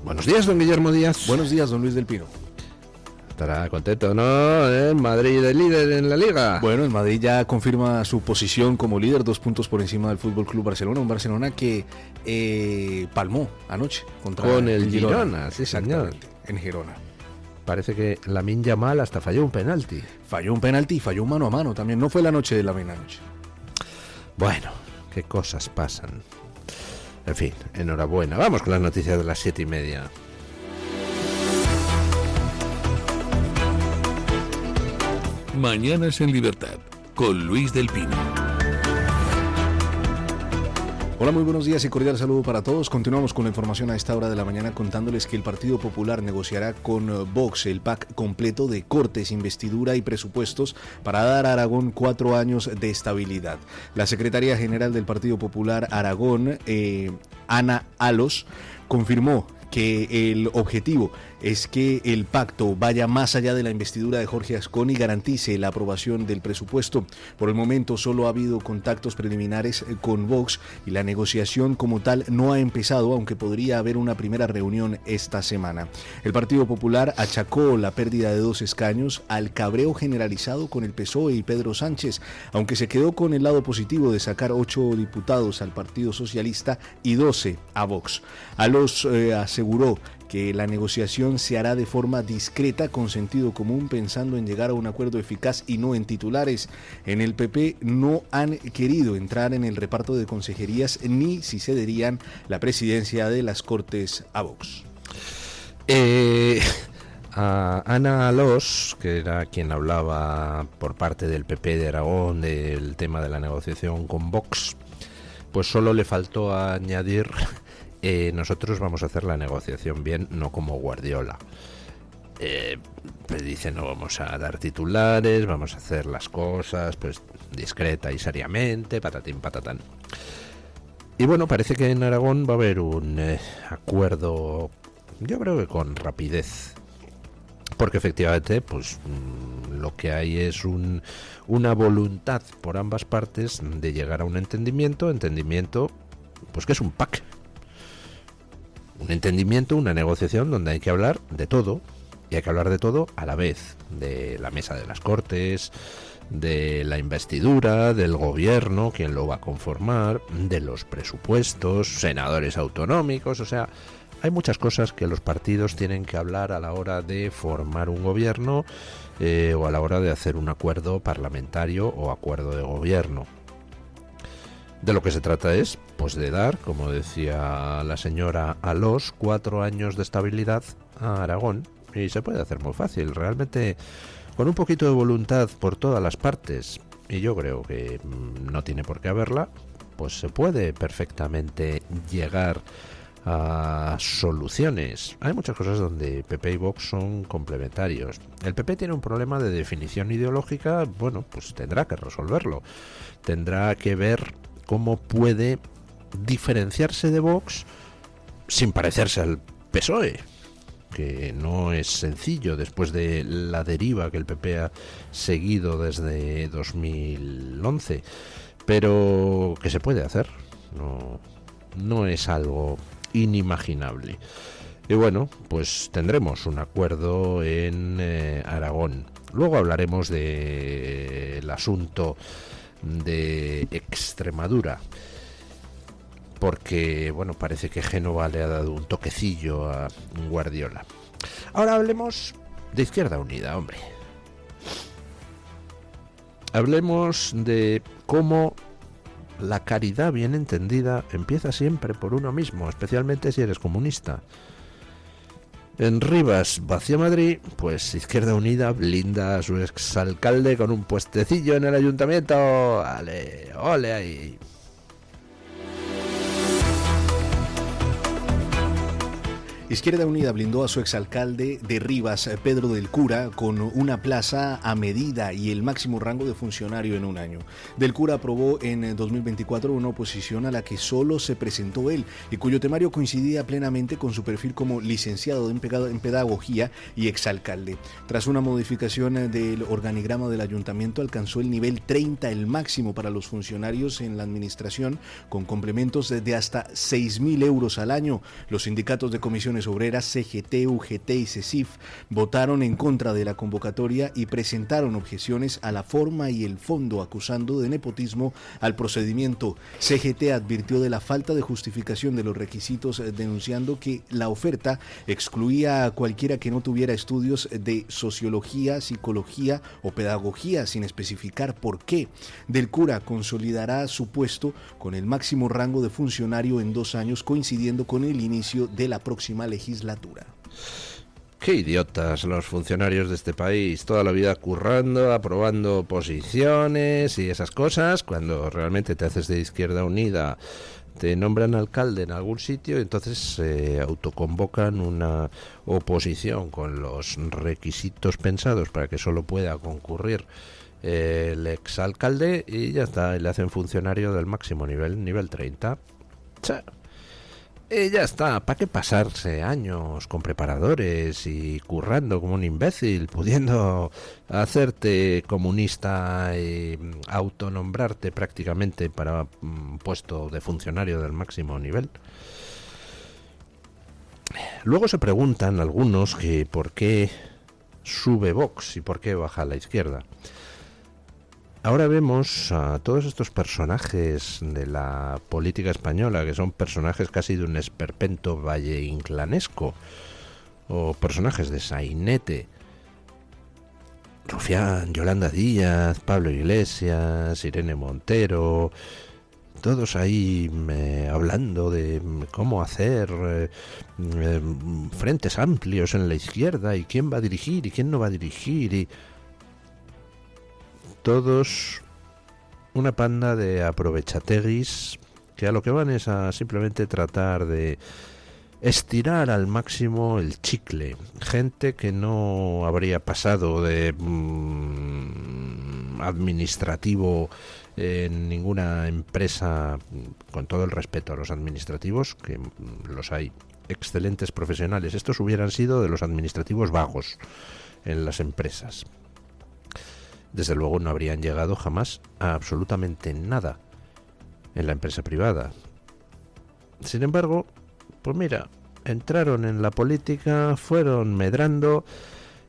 Buenos días, don Guillermo Díaz. Buenos días, don Luis del Pino. Estará contento, ¿no? Madrid es líder en la Liga. Bueno, el Madrid ya confirma su posición como líder, 2 puntos por encima del Fútbol Club Barcelona. Un Barcelona que palmó anoche con el Girona, sí, señor. En Girona. Parece que Lamine Yamal hasta falló un penalti. Falló un penalti y falló un mano a mano también. No fue la noche de Lamine anoche. Bueno, qué cosas pasan. En fin, enhorabuena. Vamos con las noticias de las 7:30. Mañanas en Libertad, con Luis del Pino. Hola, muy buenos días y cordial saludo para todos. Continuamos con la información a esta hora de la mañana contándoles que el Partido Popular negociará con Vox el pack completo de cortes, investidura y presupuestos para dar a Aragón 4 años de estabilidad. La secretaria general del Partido Popular Aragón, Ana Alos, confirmó que el objetivo es que el pacto vaya más allá de la investidura de Jorge Ascón y garantice la aprobación del presupuesto. Por el momento solo ha habido contactos preliminares con Vox y la negociación como tal no ha empezado, aunque podría haber una primera reunión esta semana. El Partido Popular achacó la pérdida de 2 escaños al cabreo generalizado con el PSOE y Pedro Sánchez, aunque se quedó con el lado positivo de sacar 8 diputados al Partido Socialista y 12 a Vox. Alos aseguró que la negociación se hará de forma discreta, con sentido común, pensando en llegar a un acuerdo eficaz y no en titulares. En el PP no han querido entrar en el reparto de consejerías ni si cederían la presidencia de las Cortes a Vox. A Ana Alos, que era quien hablaba por parte del PP de Aragón del tema de la negociación con Vox, pues solo le faltó añadir: nosotros vamos a hacer la negociación bien, no como Guardiola. Pues dice, no vamos a dar titulares, vamos a hacer las cosas pues discreta y seriamente, patatín patatán. Y bueno, parece que en Aragón va a haber un acuerdo, yo creo que con rapidez, porque efectivamente pues lo que hay es una voluntad por ambas partes de llegar a un entendimiento pues que es un pack. Un entendimiento, una negociación donde hay que hablar de todo, y hay que hablar de todo a la vez, de la mesa de las Cortes, de la investidura, del gobierno, quién lo va a conformar, de los presupuestos, senadores autonómicos, o sea, hay muchas cosas que los partidos tienen que hablar a la hora de formar un gobierno o a la hora de hacer un acuerdo parlamentario o acuerdo de gobierno. De lo que se trata es, pues, de dar, como decía la señora Alos, 4 años de estabilidad a Aragón. Y se puede hacer muy fácil, realmente, con un poquito de voluntad por todas las partes, y yo creo que no tiene por qué haberla, pues se puede perfectamente llegar a soluciones. Hay muchas cosas donde PP y Vox son complementarios. El PP tiene un problema de definición ideológica, bueno, pues tendrá que resolverlo. Tendrá que ver cómo puede diferenciarse de Vox sin parecerse al PSOE, que no es sencillo después de la deriva que el PP ha seguido desde 2011, pero que se puede hacer, no es algo inimaginable. Y bueno, pues tendremos un acuerdo en Aragón. Luego hablaremos del asunto de Extremadura, porque bueno, parece que Génova le ha dado un toquecillo a Guardiola. Ahora hablemos de Izquierda Unida, hombre. Hablemos de cómo la caridad bien entendida empieza siempre por uno mismo, especialmente si eres comunista. En Rivas, vacío Madrid, pues Izquierda Unida blinda a su exalcalde con un puestecillo en el ayuntamiento. ¡Ale, ole ahí! Izquierda Unida blindó a su exalcalde de Rivas, Pedro del Cura, con una plaza a medida y el máximo rango de funcionario en un año. Del Cura aprobó en 2024 una oposición a la que solo se presentó él y cuyo temario coincidía plenamente con su perfil como licenciado en pedagogía y exalcalde. Tras una modificación del organigrama del ayuntamiento, alcanzó el nivel 30, el máximo para los funcionarios en la administración, con complementos de hasta 6.000 euros al año. Los sindicatos de comisiones Comisiones Obreras, CGT, UGT y CECIF votaron en contra de la convocatoria y presentaron objeciones a la forma y el fondo, acusando de nepotismo al procedimiento. CGT advirtió de la falta de justificación de los requisitos, denunciando que la oferta excluía a cualquiera que no tuviera estudios de sociología, psicología o pedagogía, sin especificar por qué. Del Cura consolidará su puesto con el máximo rango de funcionario en 2 años, coincidiendo con el inicio de la próxima legislatura. Qué idiotas los funcionarios de este país, toda la vida currando, aprobando posiciones y esas cosas, cuando realmente te haces de Izquierda Unida, te nombran alcalde en algún sitio y entonces se autoconvocan una oposición con los requisitos pensados para que solo pueda concurrir el exalcalde y ya está, y le hacen funcionario del máximo nivel, nivel 30. Y ya está, ¿para qué pasarse años con preparadores y currando como un imbécil, pudiendo hacerte comunista y autonombrarte prácticamente para un puesto de funcionario del máximo nivel? Luego se preguntan algunos que por qué sube Vox y por qué baja la izquierda. Ahora vemos a todos estos personajes de la política española, que son personajes casi de un esperpento valleinclanesco, o personajes de sainete. Rufián, Yolanda Díaz, Pablo Iglesias, Irene Montero, todos ahí hablando de cómo hacer frentes amplios en la izquierda y quién va a dirigir y quién no va a dirigir, y todos una panda de aprovechateguis que a lo que van es a simplemente tratar de estirar al máximo el chicle. Gente que no habría pasado de administrativo en ninguna empresa, con todo el respeto a los administrativos, que los hay excelentes profesionales. Estos hubieran sido de los administrativos vagos en las empresas. Desde luego no habrían llegado jamás a absolutamente nada en la empresa privada. Sin embargo, pues mira, entraron en la política, fueron medrando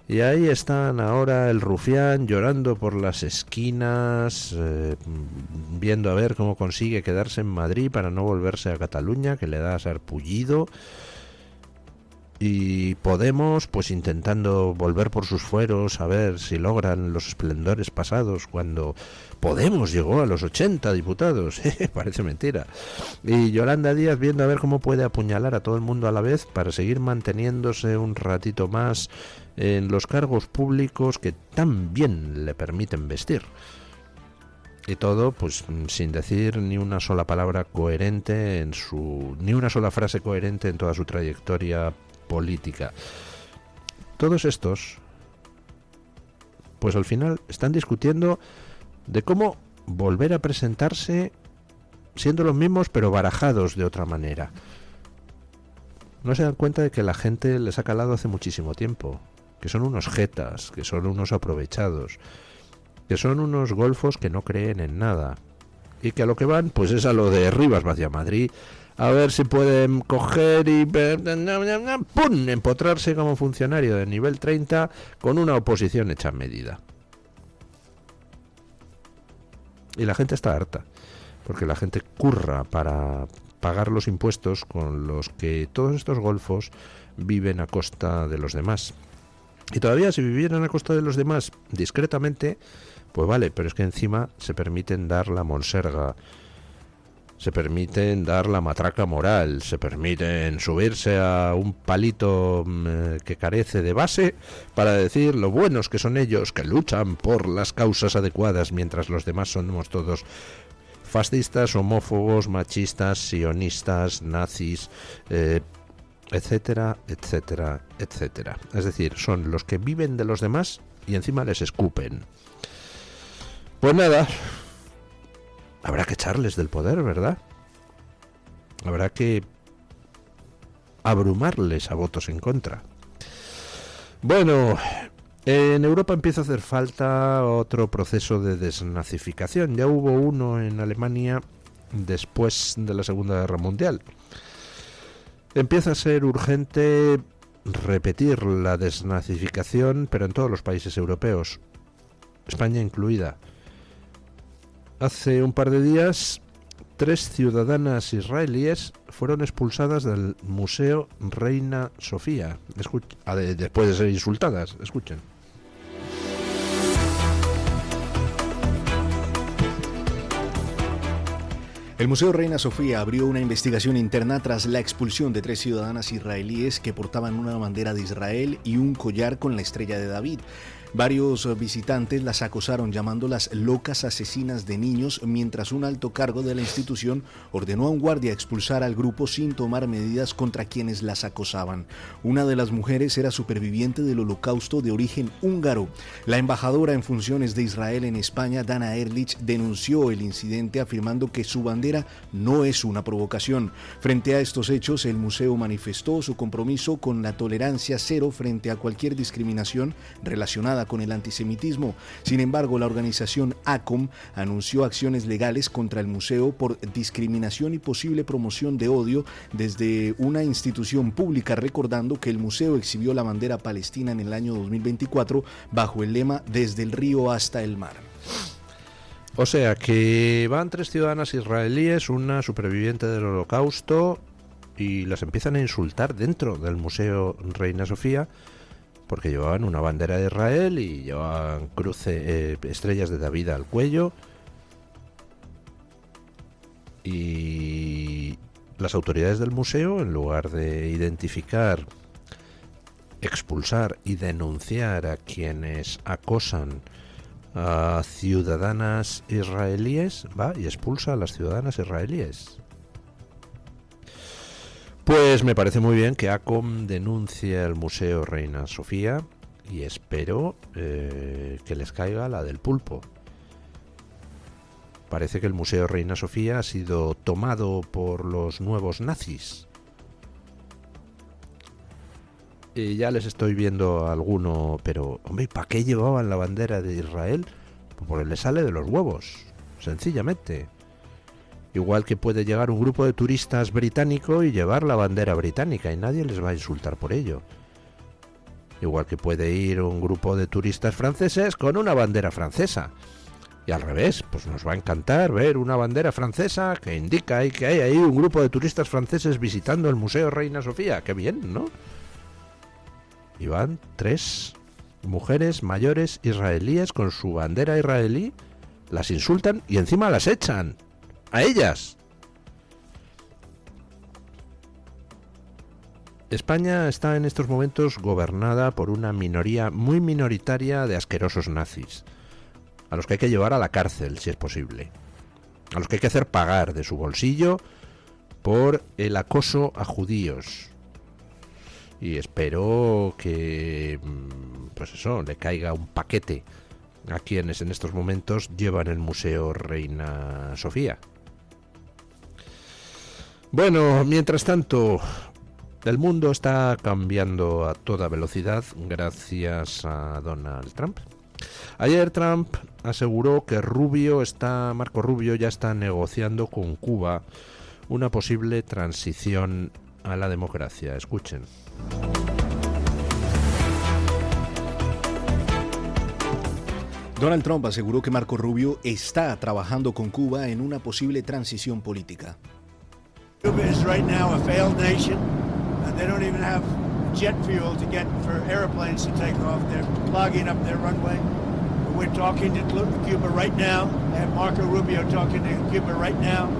y ahí están ahora el rufián llorando por las esquinas, viendo a ver cómo consigue quedarse en Madrid para no volverse a Cataluña, que le da sarpullido. Y Podemos, pues intentando volver por sus fueros a ver si logran los esplendores pasados cuando Podemos llegó a los 80 diputados. Parece mentira. Y Yolanda Díaz viendo a ver cómo puede apuñalar a todo el mundo a la vez para seguir manteniéndose un ratito más en los cargos públicos que tan bien le permiten vestir. Y todo, pues sin decir ni una sola palabra coherente ni una sola frase coherente en toda su trayectoria política. Todos estos, pues al final están discutiendo de cómo volver a presentarse siendo los mismos pero barajados de otra manera. No se dan cuenta de que la gente les ha calado hace muchísimo tiempo, que son unos jetas, que son unos aprovechados, que son unos golfos que no creen en nada y que a lo que van pues es a lo de Rivas hacia Madrid, a ver si pueden coger y ¡pum!, empotrarse como funcionario de nivel 30 con una oposición hecha a medida. Y la gente está harta, porque la gente curra para pagar los impuestos con los que todos estos golfos viven a costa de los demás. Y todavía si vivieran a costa de los demás discretamente, pues vale, pero es que encima se permiten dar la monserga, se permiten dar la matraca moral, se permiten subirse a un palito que carece de base para decir lo buenos que son ellos, que luchan por las causas adecuadas, mientras los demás somos todos fascistas, homófobos, machistas, sionistas, nazis, etcétera, etcétera, etcétera. Es decir, son los que viven de los demás y encima les escupen. Pues nada, habrá que echarles del poder, ¿verdad? Habrá que abrumarles a votos en contra. Bueno, en Europa empieza a hacer falta otro proceso de desnazificación. Ya hubo uno en Alemania después de la Segunda Guerra Mundial. Empieza a ser urgente repetir la desnazificación, pero en todos los países europeos, España incluida. Hace un par de días, 3 ciudadanas israelíes fueron expulsadas del Museo Reina Sofía, después de ser insultadas. Escuchen. El Museo Reina Sofía abrió una investigación interna tras la expulsión de 3 ciudadanas israelíes que portaban una bandera de Israel y un collar con la estrella de David. Varios visitantes las acosaron llamándolas locas asesinas de niños, mientras un alto cargo de la institución ordenó a un guardia expulsar al grupo sin tomar medidas contra quienes las acosaban. Una de las mujeres era superviviente del Holocausto de origen húngaro. La embajadora en funciones de Israel en España, Dana Ehrlich, denunció el incidente afirmando que su bandera no es una provocación. Frente a estos hechos, el museo manifestó su compromiso con la tolerancia cero frente a cualquier discriminación relacionada con el antisemitismo. Sin embargo, la organización ACOM anunció acciones legales contra el museo por discriminación y posible promoción de odio desde una institución pública, recordando que el museo exhibió la bandera palestina en el año 2024 bajo el lema "Desde el río hasta el mar". O sea que van 3 ciudadanas israelíes, una superviviente del Holocausto, y las empiezan a insultar dentro del Museo Reina Sofía porque llevaban una bandera de Israel y llevaban estrellas de David al cuello. Y las autoridades del museo, en lugar de identificar, expulsar y denunciar a quienes acosan a ciudadanas israelíes, va y expulsa a las ciudadanas israelíes. Pues me parece muy bien que ACOM denuncie al Museo Reina Sofía y espero que les caiga la del pulpo. Parece que el Museo Reina Sofía ha sido tomado por los nuevos nazis. Y ya les estoy viendo a alguno, pero hombre, ¿para qué llevaban la bandera de Israel? Pues porque les sale de los huevos, sencillamente. Igual que puede llegar un grupo de turistas británico y llevar la bandera británica y nadie les va a insultar por ello. Igual que puede ir un grupo de turistas franceses con una bandera francesa. Y al revés, pues nos va a encantar ver una bandera francesa que indica que hay ahí un grupo de turistas franceses visitando el Museo Reina Sofía. ¡Qué bien!, ¿no? Y van 3 mujeres mayores israelíes con su bandera israelí, las insultan y encima las echan. ¡A ellas! España está en estos momentos gobernada por una minoría muy minoritaria de asquerosos nazis, a los que hay que llevar a la cárcel, si es posible, a los que hay que hacer pagar de su bolsillo por el acoso a judíos. Y espero que, pues eso, le caiga un paquete a quienes en estos momentos llevan el Museo Reina Sofía. Bueno, mientras tanto, el mundo está cambiando a toda velocidad gracias a Donald Trump. Ayer Trump aseguró que Marco Rubio ya está negociando con Cuba una posible transición a la democracia. Escuchen. Donald Trump aseguró que Marco Rubio está trabajando con Cuba en una posible transición política. Cuba is right now a failed nation. They don't even have jet fuel to get for airplanes to take off. They're clogging up their runway. We're talking to Cuba right now. I have Marco Rubio talking to Cuba right now.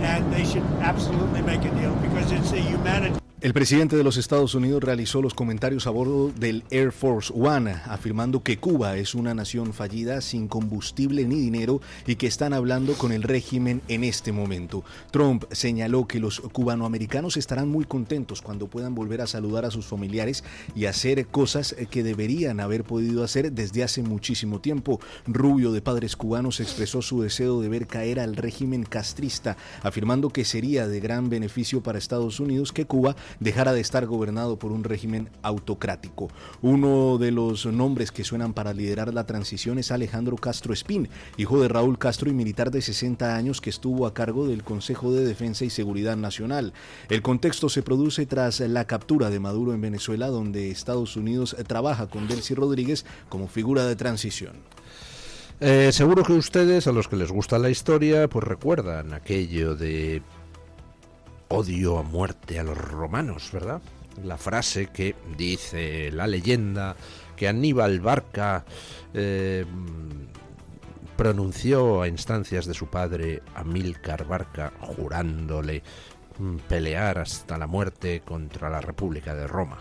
And they should absolutely make a deal because it's a humanitarian. El presidente de los Estados Unidos realizó los comentarios a bordo del Air Force One, afirmando que Cuba es una nación fallida, sin combustible ni dinero, y que están hablando con el régimen en este momento. Trump señaló que los cubanoamericanos estarán muy contentos cuando puedan volver a saludar a sus familiares y hacer cosas que deberían haber podido hacer desde hace muchísimo tiempo. Rubio, de padres cubanos, expresó su deseo de ver caer al régimen castrista, afirmando que sería de gran beneficio para Estados Unidos que Cuba dejara de estar gobernado por un régimen autocrático. Uno de los nombres que suenan para liderar la transición es Alejandro Castro Espín, hijo de Raúl Castro y militar de 60 años que estuvo a cargo del Consejo de Defensa y Seguridad Nacional. El contexto se produce tras la captura de Maduro en Venezuela, donde Estados Unidos trabaja con Delcy Rodríguez como figura de transición. Seguro que ustedes, a los que les gusta la historia, pues recuerdan aquello de odio a muerte a los romanos, ¿verdad? La frase que dice la leyenda que Aníbal Barca pronunció a instancias de su padre Amílcar Barca, jurándole pelear hasta la muerte contra la República de Roma.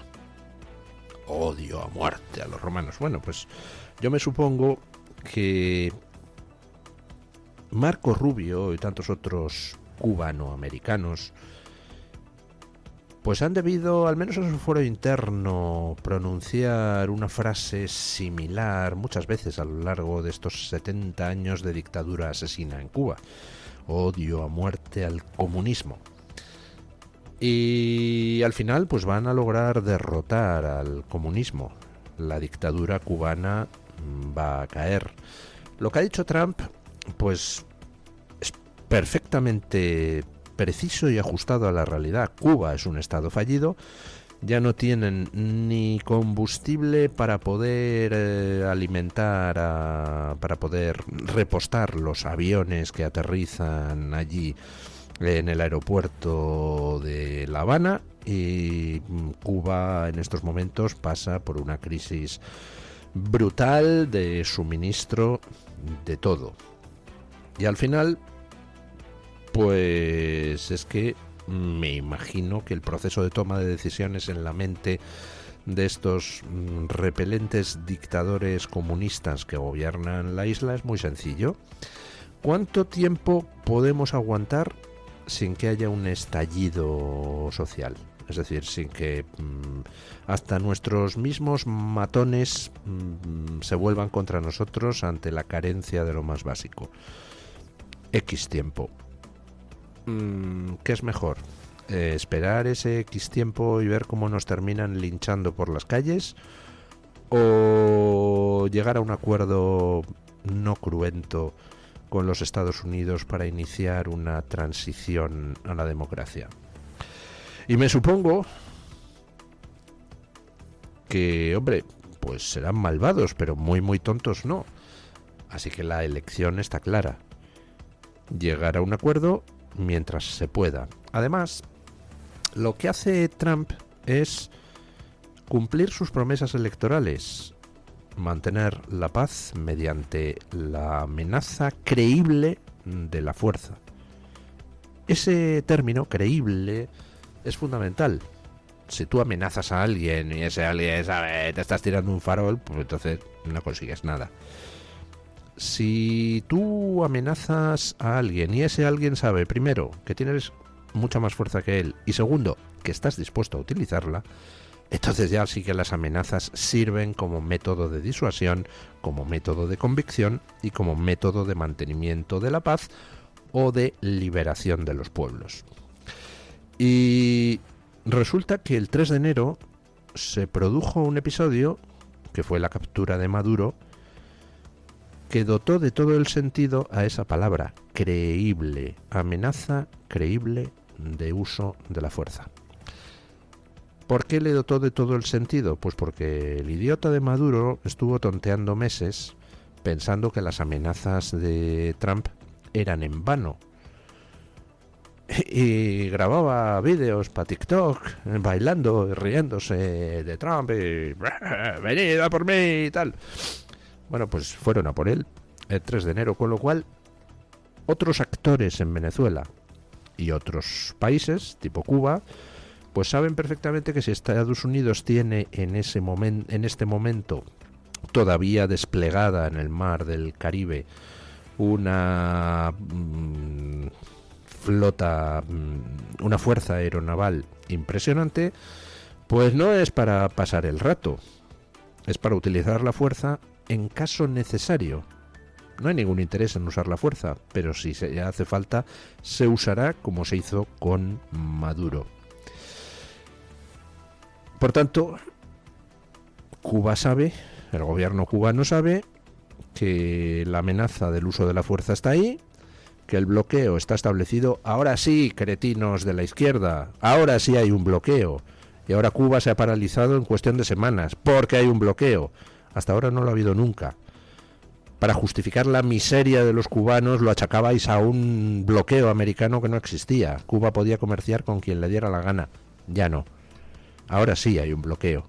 Odio a muerte a los romanos. Bueno, pues yo me supongo que Marco Rubio y tantos otros cubanoamericanos pues han debido, al menos en su foro interno, pronunciar una frase similar muchas veces a lo largo de estos 70 años de dictadura asesina en Cuba. Odio a muerte al comunismo. Y al final pues van a lograr derrotar al comunismo. La dictadura cubana va a caer. Lo que ha dicho Trump pues es perfectamente preciso y ajustado a la realidad. Cuba es un estado fallido, ya no tienen ni combustible para poder alimentar, para poder repostar los aviones que aterrizan allí en el aeropuerto de La Habana, y Cuba en estos momentos pasa por una crisis brutal de suministro de todo. Y al final pues es que me imagino que el proceso de toma de decisiones en la mente de estos repelentes dictadores comunistas que gobiernan la isla es muy sencillo. ¿Cuánto tiempo podemos aguantar sin que haya un estallido social? Es decir, sin que hasta nuestros mismos matones se vuelvan contra nosotros ante la carencia de lo más básico. X tiempo. ¿Qué es mejor? ¿Esperar ese X tiempo y ver cómo nos terminan linchando por las calles? ¿O llegar a un acuerdo no cruento con los Estados Unidos para iniciar una transición a la democracia? Y me supongo que, hombre, pues serán malvados, pero muy muy tontos no. Así que la elección está clara. Llegar a un acuerdo mientras se pueda. Además, lo que hace Trump es cumplir sus promesas electorales, mantener la paz mediante la amenaza creíble de la fuerza. Ese término, creíble, es fundamental. Si tú amenazas a alguien y ese alguien sabe, te estás tirando un farol, pues entonces no consigues nada. Si tú amenazas a alguien y ese alguien sabe, primero, que tienes mucha más fuerza que él, y segundo, que estás dispuesto a utilizarla, entonces ya sí que las amenazas sirven como método de disuasión, como método de convicción y como método de mantenimiento de la paz o de liberación de los pueblos. Y resulta que el 3 de enero se produjo un episodio, que fue la captura de Maduro, que dotó de todo el sentido a esa palabra, creíble, amenaza creíble de uso de la fuerza. ¿Por qué le dotó de todo el sentido? Pues porque el idiota de Maduro estuvo tonteando meses pensando que las amenazas de Trump eran en vano. Y grababa vídeos para TikTok, bailando y riéndose de Trump y venid a por mí y tal. Bueno, pues fueron a por él el 3 de enero, con lo cual otros actores en Venezuela y otros países, tipo Cuba, pues saben perfectamente que si Estados Unidos tiene en este momento todavía desplegada en el mar del Caribe una flota, una fuerza aeronaval impresionante, pues no es para pasar el rato, es para utilizar la fuerza en caso necesario. No hay ningún interés en usar la fuerza, pero si se hace falta, se usará como se hizo con Maduro. Por tanto, Cuba sabe, el gobierno cubano sabe que la amenaza del uso de la fuerza está ahí, que el bloqueo está establecido. Ahora sí, cretinos de la izquierda, ahora sí hay un bloqueo. Y ahora Cuba se ha paralizado en cuestión de semanas, porque hay un bloqueo. Hasta ahora no lo ha habido nunca. Para justificar la miseria de los cubanos lo achacabais a un bloqueo americano que no existía. Cuba podía comerciar con quien le diera la gana. Ya no. Ahora sí hay un bloqueo.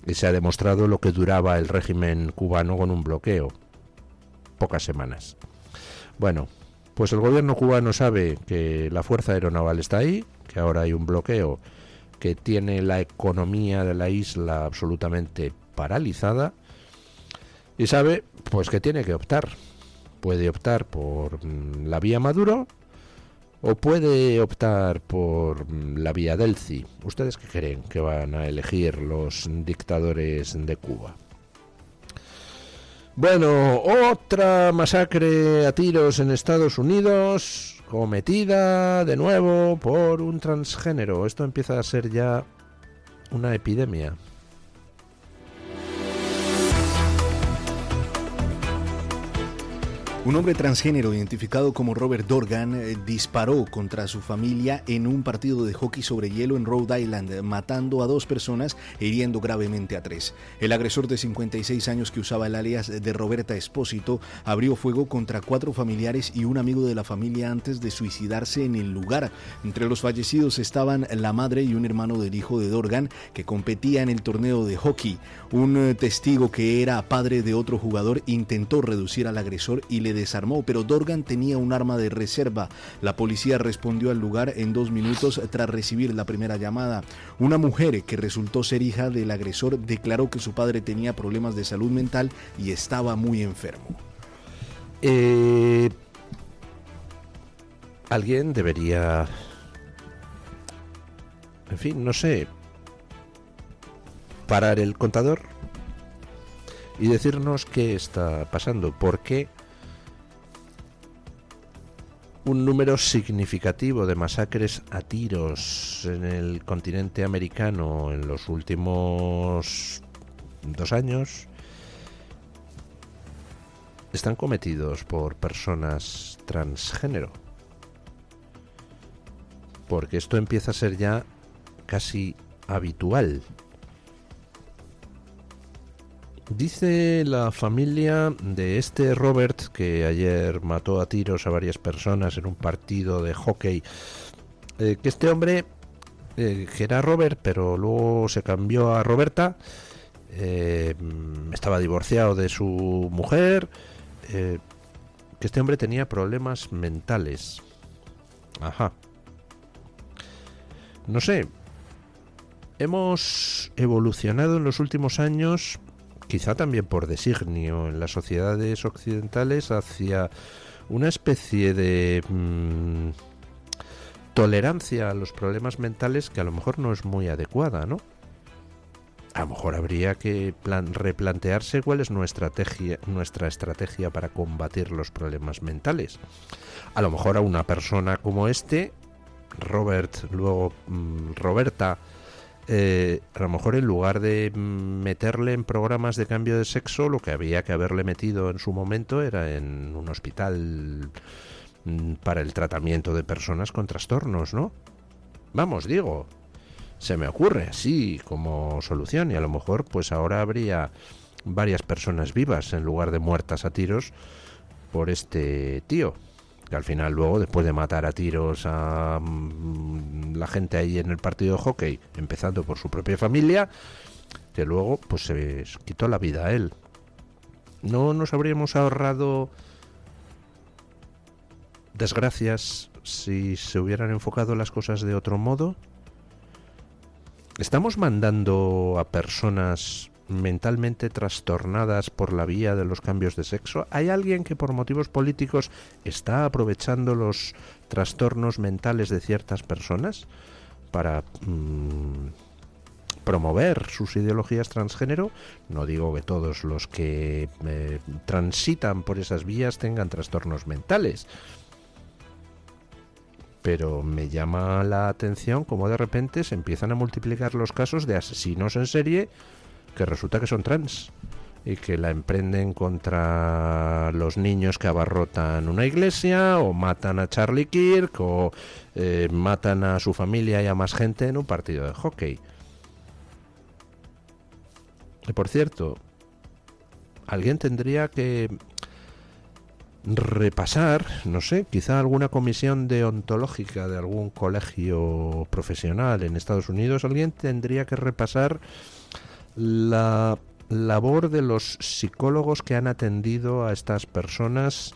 Y se ha demostrado lo que duraba el régimen cubano con un bloqueo. Pocas semanas. Bueno, pues el gobierno cubano sabe que la fuerza aeronaval está ahí, que ahora hay un bloqueo que tiene la economía de la isla absolutamente paralizada, y sabe pues que tiene que optar. Puede optar por la vía Maduro o puede optar por la vía Delcy. ¿Ustedes qué creen que van a elegir los dictadores de Cuba? Bueno, otra masacre a tiros en Estados Unidos, cometida de nuevo por un transgénero. Esto empieza a ser ya una epidemia. Un hombre transgénero identificado como Robert Dorgan disparó contra su familia en un partido de hockey sobre hielo en Rhode Island, matando a 2 personas e hiriendo gravemente a 3. El agresor de 56 años, que usaba el alias de Roberta Espósito, abrió fuego contra 4 familiares y un amigo de la familia antes de suicidarse en el lugar. Entre los fallecidos estaban la madre y un hermano del hijo de Dorgan, que competía en el torneo de hockey. Un testigo, que era padre de otro jugador, intentó reducir al agresor y le desarmó, pero Dorgan tenía un arma de reserva. La policía respondió al lugar en 2 minutos tras recibir la primera llamada. Una mujer que resultó ser hija del agresor declaró que su padre tenía problemas de salud mental y estaba muy enfermo. Alguien debería, en fin, no sé, parar el contador y decirnos qué está pasando, por qué un número significativo de masacres a tiros en el continente americano en los últimos 2 años están cometidos por personas transgénero. Porque esto empieza a ser ya casi habitual. Dice la familia de este Robert, que ayer mató a tiros a varias personas en un partido de hockey, que este hombre, que era Robert, pero luego se cambió a Roberta, estaba divorciado de su mujer, que este hombre tenía problemas mentales. Ajá. No sé, hemos evolucionado en los últimos años, quizá también por designio en las sociedades occidentales, hacia una especie de tolerancia a los problemas mentales que a lo mejor no es muy adecuada, ¿no? A lo mejor habría que replantearse cuál es nuestra estrategia para combatir los problemas mentales. A lo mejor a una persona como este, Robert, luego Roberta, a lo mejor en lugar de meterle en programas de cambio de sexo, lo que había que haberle metido en su momento era en un hospital para el tratamiento de personas con trastornos, ¿no? Vamos, digo, se me ocurre así como solución, y a lo mejor pues ahora habría varias personas vivas en lugar de muertas a tiros por este tío, que al final luego, después de matar a tiros a la gente ahí en el partido de hockey, empezando por su propia familia, que luego pues se quitó la vida a él. ¿No nos habríamos ahorrado desgracias si se hubieran enfocado las cosas de otro modo? ¿Estamos mandando a personas mentalmente trastornadas por la vía de los cambios de sexo? ¿Hay alguien que por motivos políticos está aprovechando los trastornos mentales de ciertas personas para promover sus ideologías transgénero? No digo que todos los que transitan por esas vías tengan trastornos mentales, pero me llama la atención cómo de repente se empiezan a multiplicar los casos de asesinos en serie que resulta que son trans y que la emprenden contra los niños que abarrotan una iglesia, o matan a Charlie Kirk, o matan a su familia y a más gente en un partido de hockey. Y por cierto, alguien tendría que repasar, no sé, quizá alguna comisión deontológica de algún colegio profesional en Estados Unidos, alguien tendría que repasar la labor de los psicólogos que han atendido a estas personas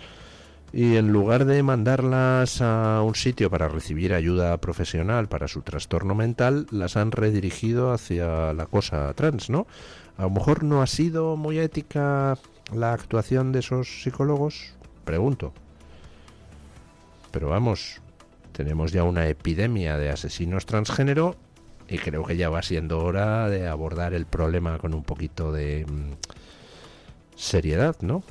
y en lugar de mandarlas a un sitio para recibir ayuda profesional para su trastorno mental, las han redirigido hacia la cosa trans, ¿no? A lo mejor no ha sido muy ética la actuación de esos psicólogos, pregunto. Pero vamos, tenemos ya una epidemia de asesinos transgénero y creo que ya va siendo hora de abordar el problema con un poquito de seriedad, ¿no?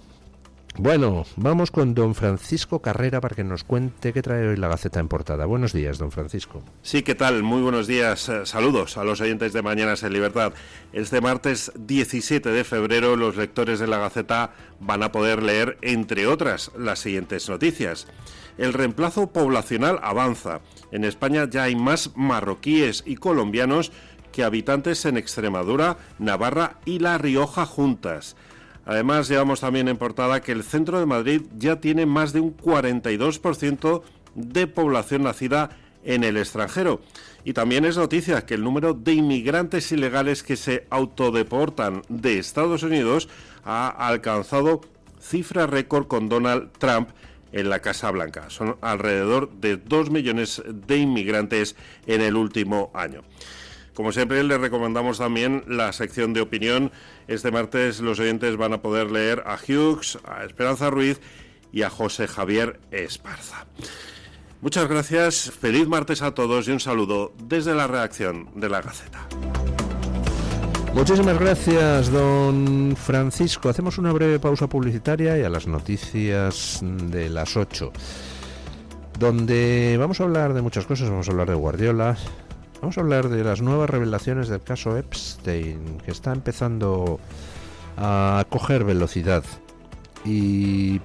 Bueno, vamos con don Francisco Carrera para que nos cuente qué trae hoy la Gaceta en portada. Buenos días, don Francisco. Sí, ¿qué tal? Muy buenos días. Saludos a los oyentes de Mañanas en Libertad. Este martes 17 de febrero los lectores de la Gaceta van a poder leer, entre otras, las siguientes noticias. El reemplazo poblacional avanza. En España ya hay más marroquíes y colombianos que habitantes en Extremadura, Navarra y La Rioja juntas. Además, llevamos también en portada que el centro de Madrid ya tiene más de un 42% de población nacida en el extranjero. Y también es noticia que el número de inmigrantes ilegales que se autodeportan de Estados Unidos ha alcanzado cifra récord con Donald Trump en la Casa Blanca. Son alrededor de 2 millones de inmigrantes en el último año. Como siempre, les recomendamos también la sección de opinión. Este martes los oyentes van a poder leer a Hughes, a Esperanza Ruiz y a José Javier Esparza. Muchas gracias, feliz martes a todos y un saludo desde la redacción de La Gaceta. Muchísimas gracias, don Francisco. Hacemos una breve pausa publicitaria y a las noticias de las 8, donde vamos a hablar de muchas cosas. Vamos a hablar de Guardiola, vamos a hablar de las nuevas revelaciones del caso Epstein, que está empezando a coger velocidad, y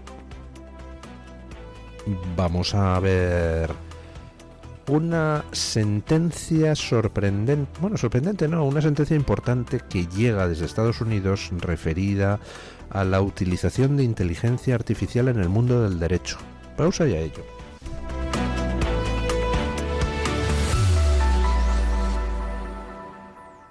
vamos a ver una sentencia sorprendente, bueno, sorprendente no, una sentencia importante que llega desde Estados Unidos referida a la utilización de inteligencia artificial en el mundo del derecho. Pausa y a ello.